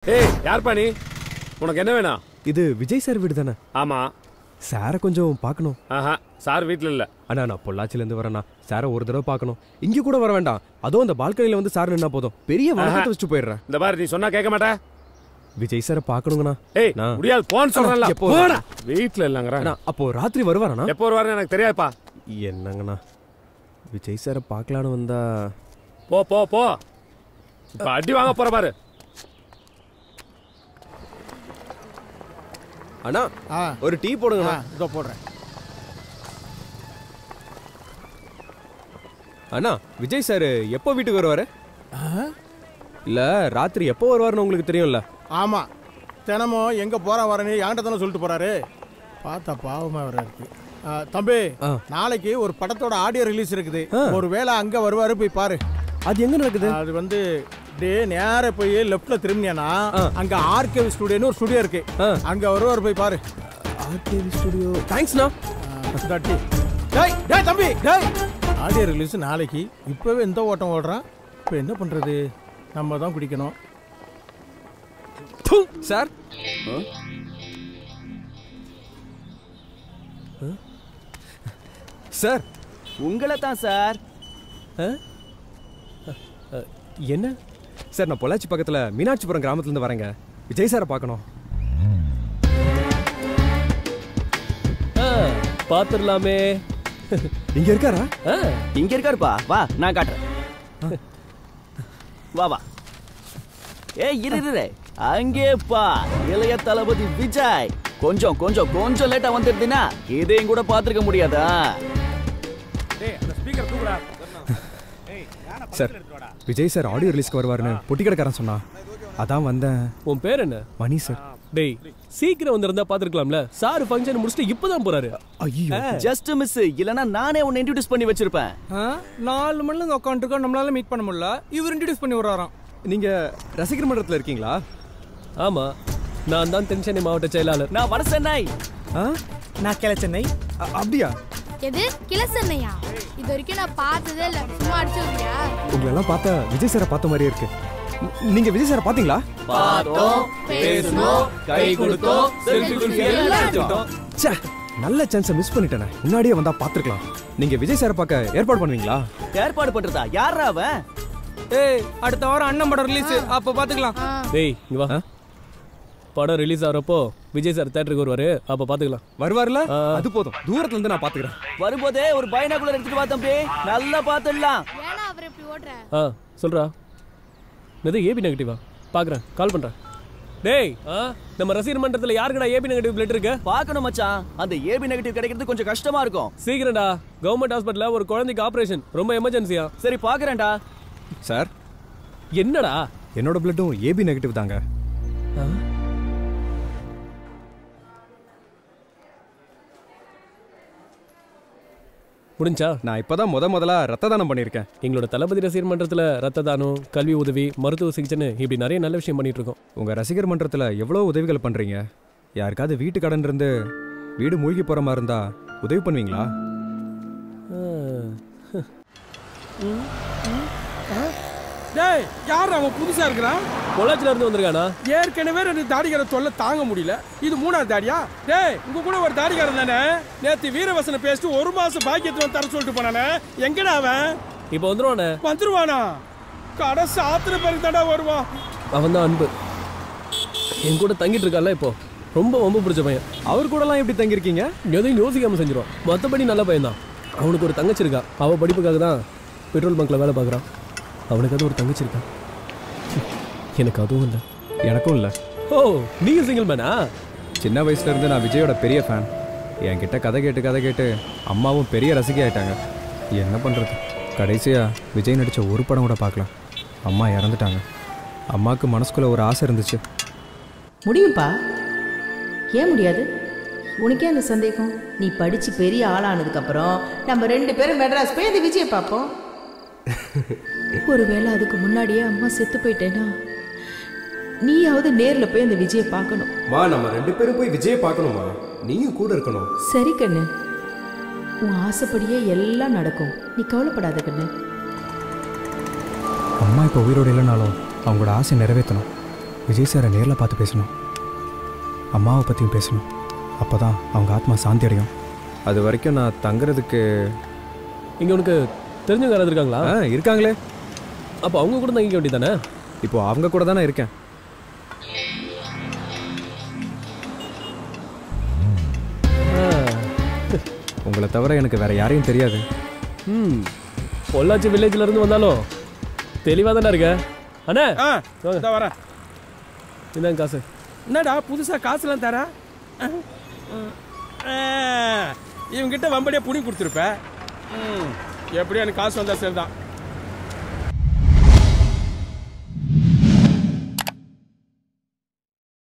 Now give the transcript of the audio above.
ஏய் யார்ப்பா நீ? உனக்கு என்ன வேணும்? இது விஜய் சார் வீடு தானே? ஆமா. சாரை கொஞ்சம் பார்க்கணும். ஆஹா, சார் வீட்டில் இல்லை. அண்ணா நான் பொள்ளாச்சிலேருந்து வரேண்ணா. சாரை ஒரு தடவை பார்க்கணும். இங்கே கூட வர வேண்டாம், அதுவும் அந்த பால்கனியில் வந்து சார் நின்னா போதும். பெரிய வணக்கத்தை வச்சுட்டு போயிடுறேன். இந்த மாதிரி நீ சொன்னா கேட்க மாட்டேன். விஜய் சாரை பார்க்கணுங்கண்ணா. ஏய் முடியாது, போன் சொல்றேன்ல. போடா. வீட்டில் இல்லைங்கிறேன். அப்போ ராத்திரி வருவாரண்ணா? எப்போ வருவாருன்னு எனக்கு தெரியாதுப்பா. என்னங்கண்ணா, விஜய் சாரை பார்க்கலான்னு வந்தா? போ போ போ, இப்போ அடி வாங்க போற பாரு. அண்ணா ஒரு டீ போடுங்கண்ணா. இதோ போடுறேன். அண்ணா விஜய் சார் எப்போ வீட்டுக்கு வருவாரு? இல்ல ராத்திரி எப்போ வருவாருன்னு உங்களுக்கு தெரியும்ல? ஆமா, தினமும் எங்க போற வரேன்னு என்கிட்ட தானே சொல்லிட்டு போறாரு. பார்த்தா பாவமா வர இருக்கு. தம்பி, நாளைக்கு ஒரு படத்தோட ஆடியோ ரிலீஸ் இருக்குது. ஒருவேளை அங்க வருவாரு, போய் பாரு. அது எங்க நடக்குது? அது வந்து நேர போய் லெஃப்ட்ல திரும்பினா அங்க ஆர்கேவி ஸ்டுடியோன்னு ஒரு ஸ்டுடியோ இருக்கு. அங்க வருவார், போய் பாரு. RKV studio. தேங்க்ஸ்ண்ணா. டேய் டேய் தம்பி, டேய் ஆடியோ ரிலீஸ் நாளைக்கு. இப்பவே இந்த ஓட்டம் ஓடுறான். இப்போ என்ன பண்றது? நம்ம தான் பிடிக்கணும். சார் சார் உங்களை தான் சார். என்ன சார்? நான் பொள்ளாச்சி பக்கத்துல மீனாட்சிபுரம் கிராமத்துல இருந்து வரேங்க. விஜய் சாரை பார்க்கணும். பாத்துடலாமே. இங்க இருக்காரா? இங்க இருக்காருப்பா, வா நான் காட்டுறேன். வா வா. ஏய் இரு, அங்கே பா இளைய தளபதி விஜய். கொஞ்சம் கொஞ்சம் கொஞ்சம் லேட்டா வந்துருந்தீனா இதையும் கூட பாத்துருக்க முடியாதா? சார் விஜய் சார் ஆடியோ ரிலீஸ்க்கு வருவாருன்னு பொட்டி கடைக்காரன் சொன்னா, அதான் வந்தேன். உன் பேர் என்ன? மணி சார். டேய் சீக்கிரம் வந்திருந்தா பாத்துருக்கலாம்ல. சார் ஃபங்க்ஷன் முடிச்சுட்டு இப்பதான் போறாரு. ஐயோ ஜஸ்ட் மிஸ். இல்லனா நானே உன்னை இன்ட்ரோடியூஸ் பண்ணி வச்சிருப்பேன். 4 மணில இருந்து உட்காந்துருக்கோம், நம்மளால மீட் பண்ண முடியல. இவர் இன்ட்ரோடியூஸ் பண்ணி விடுறாராம். நீங்க ரசிகர் மன்றத்துல இருக்கீங்களா? ஆமா, நான் தான் தென்சென்னை மாவட்ட செயலாளர். நான் வட சென்னை. நான் கிளை சென்னை. அப்படியா? எது கிளை சென்னையா? இது வரைக்கும் நான் பார்த்ததே இல்ல. சும்மா அடிச்சு விடுறியா? உங்களை எல்லாம் பார்த்தா விஜய் சாரை பார்த்த மாதிரியே இருக்கு. நீங்க விஜய் சாரை பாத்தீங்களா? பார்த்தோம், பேசணும், கை கொடுத்தோம், செல்ஃபி குல்ஃபி எல்லாம் எடுத்தோம். ச்சே, நல்ல சான்ஸை மிஸ் பண்ணிட்டேனே. முன்னாடியே வந்தா பாத்துக்கலாம். நீங்க விஜய் சாரை பார்க்க ஏற்பாடு பண்ணுவீங்களா? ஏற்பாடு பண்றதா? யாரா அவன்? ஏய் அடுத்த வாரம் அண்ணன் படம் ரிலீஸ், அப்ப பாத்துக்கலாம். டேய் இங்க வா. படம் ரிலீஸ் ஆறப்போ விஜய் சார் தியேட்டருக்கு வருவாரு, அப்ப பாத்துக்கலாம். வருவாருல? அது போதும், தூரத்துல இருந்து நான் பாத்துக்கிறேன். வரும்போதே ஒரு பைனாகுலர் எடுத்துட்டு வா தம்பி, நல்லா பாத்துடலாம். ஏனா அவர் இப்படி ஓடுற? சொல்றா. இது ஏபி நெகட்டிவா? பாக்குறேன், கால் பண்றேன். டேய் நம்ம ரசிகர் மன்றத்துல யாருக்குடா ஏபி நெகட்டிவ் பிளட் இருக்கு? பார்க்கணும் மச்சான். அந்த ஏபி நெகட்டிவ் கிடைக்கிறது கொஞ்சம் கஷ்டமா இருக்கும். சீக்கிரம்டா. கவர்மெண்ட் ஹாஸ்பிடல்ல ஒரு குழந்தைக்கு ஆபரேஷன், ரொம்ப எமர்ஜென்சியா. சரி பாக்குறேன்டா. சார் என்னடா? என்னோட பிளட்டும் ஏபி நெகட்டிவ் தாங்க. முடிஞ்சா? நான் இப்பதான் முதலா ரத்த தானம் பண்ணிருக்கேன். எங்களோட தளபதி ரசிகர் மன்றத்துல ரத்த தானம், கல்வி உதவி, மருத்துவ சிகிச்சைன்னு இப்படி நிறைய நல்ல விஷயம் பண்ணிட்டு இருக்கோம். உங்க ரசிகர் மன்றத்துல எவ்வளவு உதவிகள் பண்றீங்க. யாருக்காவது வீட்டு கடன் இருந்து வீடு மூழ்கி போற மாதிரி இருந்தா உதவி பண்ணுவீங்களா? டேய் யார் அவன் புதுசா இருக்கிறான்? பொள்ளாச்சில இருந்து வந்திருக்கானா? ஏற்கனவே 2 தாடிகார தொல்லை தாங்க முடியல, இது 3ஆவது தாடியா? டேய் உங்க கூட ஒரு தாடிகாரன் தானே நேத்து வீரவசன பேசிட்டு 1 மாசம் பாக்கியத்துல தர சொல்லிட்டு போனானே, எங்கடா அவன்? இப்போ வந்துருவானே. வந்துருவானா? கடை சாத்துற பிறகு தாண்டா வருவான். அவன் தான் அன்பு. என் கூட தங்கிட்டு இருக்கால, இப்போ ரொம்ப வம்பு பிடிச்ச பையன். அவர் கூட எல்லாம் எப்படி தங்கிருக்கீங்க? எதையும் யோசிக்காம செஞ்சிருவான். மற்றபடி நல்ல பையன் தான். அவனுக்கு ஒரு தங்கச்சி இருக்கா. அவ படிப்புக்காக தான் பெட்ரோல் பங்க்ல வேலை பார்க்குறான். அவனுக்கு அது ஒரு தங்கச்சி இருக்கா. எனக்கு அதுவும் இல்லை. எனக்கும் இல்லை. ஓ நீங்க சிங்கிள் மேனா? சின்ன வயசுல இருந்து நான் விஜயோட பெரிய ஃபேன். என்கிட்ட கதை கேட்டு அம்மாவும் பெரிய ரசிகை ஆயிட்டாங்க. என்ன பண்றது, கடைசியா விஜய் நடிச்ச ஒரு படம் கூட பார்க்கலாம். அம்மா இறந்துட்டாங்க. அம்மாவுக்கு மனசுக்குள்ள ஒரு ஆசை இருந்துச்சு. முடியும்பா, ஏன் முடியாது? உனக்கே அந்த சந்தேகம்? நீ படிச்சு பெரிய ஆளானதுக்கப்புறம் நம்ம 2 பேரும் மெட்ராஸ் போய் அந்த விஜயை பார்ப்போம். ஒருவேளை அதுக்கு முன்னாடியே அம்மா செத்து போயிட்டேனா, நீயாவது நேர்ல போய் அந்த விஜயை பார்க்கணும். நம்ம 2 பேரும் போய் விஜயை பார்க்கணுமா? நீயும் கூட இருக்கணும். சரி கண்ணு, உன் ஆசைப்படியே எல்லாம் நடக்கும், நீ கவலைப்படாத கண்ணு. அம்மா இப்போ உயிரோடு இல்லைனாலும் அவங்களோட ஆசை நிறைவேற்றணும். விஜய் சாரை நேரில் பார்த்து பேசணும், அம்மாவை பற்றியும் பேசணும். அப்போ தான் அவங்க ஆத்மா சாந்தி அடையும். அது வரைக்கும் நான் தங்குறதுக்கு இங்கே உனக்கு தெரிஞ்சவங்க யாராவது இருக்காங்களா? இருக்காங்களே. அப்போ அவங்க கூட தங்கிக்க வேண்டியதானே? இப்போ அவங்க கூட தானே இருக்கேன். உங்களை தவிர எனக்கு வேற யாரையும் தெரியாது. பொள்ளாச்சி வில்லேஜ்ல இருந்து வந்தாலும் தெளிவாக தானே இருக்க. அண்ணே வரேன். இந்தாங்க காசு. என்னடா புதுசா காசுலாம் தர? இவங்கிட்ட வம்படியா புடி கொடுத்துருப்ப. எப்படியும் எனக்கு காசு வந்தா சரிதான்.